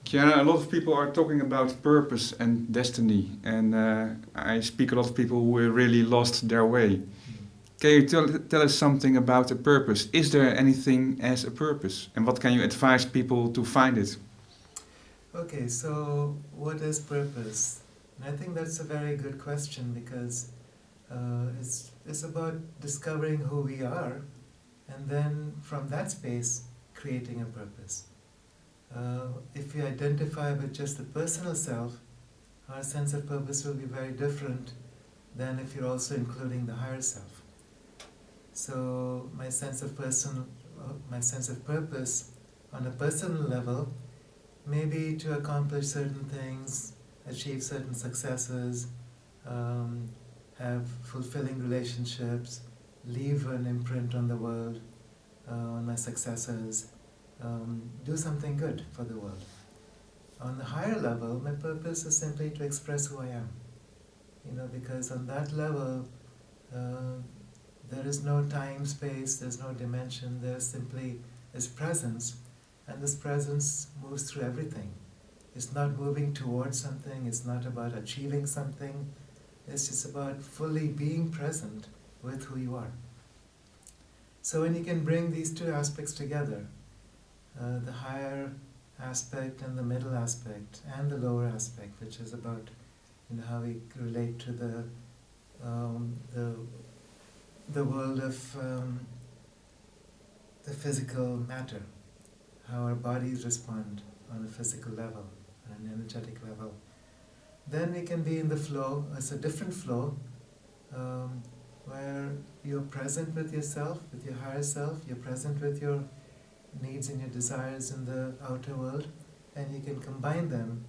Kiara, a lot of people are talking about purpose and destiny, and I speak a lot of people who really lost their way. Can you tell us something about a purpose? Is there anything as a purpose? And what can you advise people to find it? Okay, so what is purpose? And I think that's a very good question because it's about discovering who we are and then from that space creating a purpose. If we identify with just the personal self, our sense of purpose will be very different than if you're also including the higher self. So my sense of purpose on a personal level may be to accomplish certain things, achieve certain successes, have fulfilling relationships, leave an imprint on the world, on my successors, do something good for the world. On the higher level, my purpose is simply to express who I am. Because on that level, there is no time, space, there's no dimension, there simply is presence, and this presence moves through everything. It's not moving towards something, it's not about achieving something, it's just about fully being present with who you are. So when you can bring these two aspects together, the higher aspect and the middle aspect and the lower aspect, which is about how we relate to the world of the physical matter, how our bodies respond on a physical level, on an energetic level. Then we can be in the flow. It's a different flow where you're present with yourself, with your higher self, you're present with your needs and your desires in the outer world, and you can combine them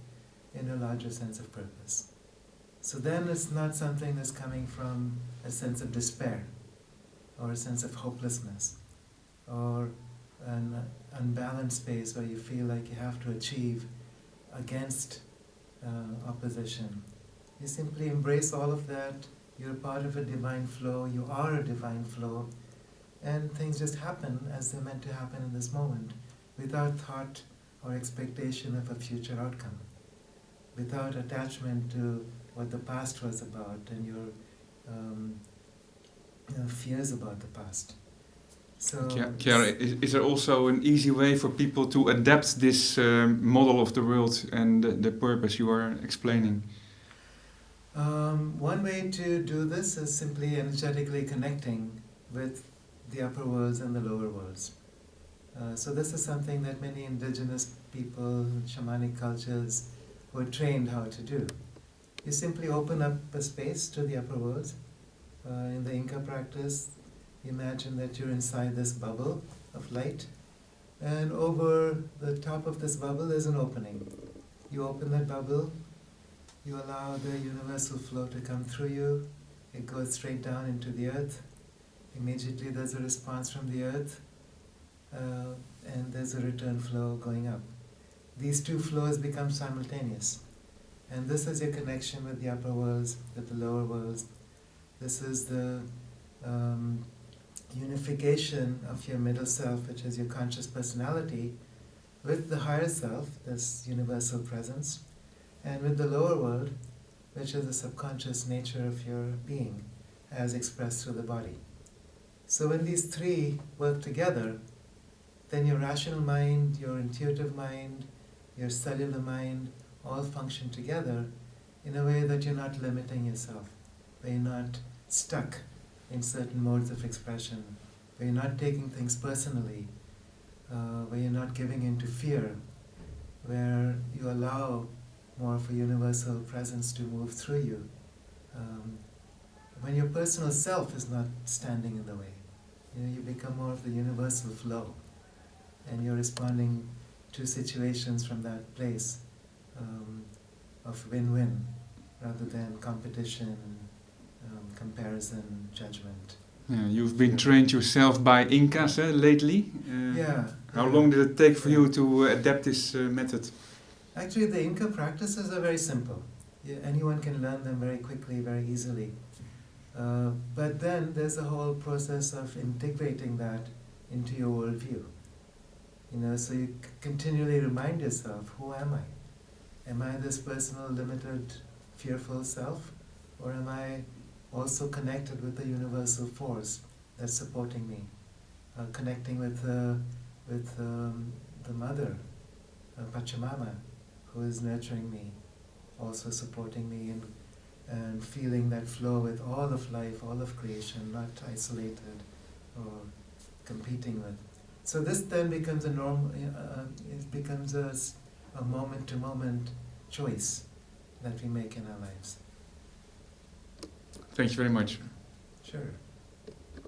in a larger sense of purpose. So then it's not something that's coming from a sense of despair or a sense of hopelessness or an unbalanced space where you feel like you have to achieve against opposition. You simply embrace all of that. You're part of a divine flow. You are a divine flow. And things just happen as they're meant to happen in this moment without thought or expectation of a future outcome, without attachment to what the past was about and your fears about the past. So, Kiara, is there also an easy way for people to adapt this model of the world and the purpose you are explaining? One way to do this is simply energetically connecting with the upper worlds and the lower worlds. So this is something that many indigenous people, shamanic cultures, were trained how to do. You simply open up a space to the upper worlds. In the Inca practice, imagine that you're inside this bubble of light, and over the top of this bubble is an opening. You open that bubble, you allow the universal flow to come through you, it goes straight down into the earth. Immediately there's a response from the earth, and there's a return flow going up. These two flows become simultaneous. And this is your connection with the upper worlds, with the lower worlds. This is the unification of your middle self, which is your conscious personality, with the higher self, this universal presence, and with the lower world, which is the subconscious nature of your being, as expressed through the body. So when these three work together, then your rational mind, your intuitive mind, your cellular mind, all function together in a way that you're not limiting yourself, where you're not stuck in certain modes of expression, where you're not taking things personally, where you're not giving in to fear, where you allow more of a universal presence to move through you. When your personal self is not standing in the way, you become more of the universal flow, and you're responding to situations from that place of win-win rather than competition, comparison, judgment. Yeah, you've been trained yourself by Incas lately. How long did it take for you to adapt this method? Actually, the Inca practices are very simple. Anyone can learn them very quickly, very easily. But then there's a whole process of integrating that into your worldview. So you continually remind yourself, who am I? Am I this personal, limited, fearful self? Or am I also connected with the universal force that's supporting me? Connecting with the mother, Pachamama, who is nurturing me, also supporting me, and feeling that flow with all of life, all of creation, not isolated or competing with. So this then becomes a normal, it becomes a moment-to-moment choice that we make in our lives. Thank you very much. Sure.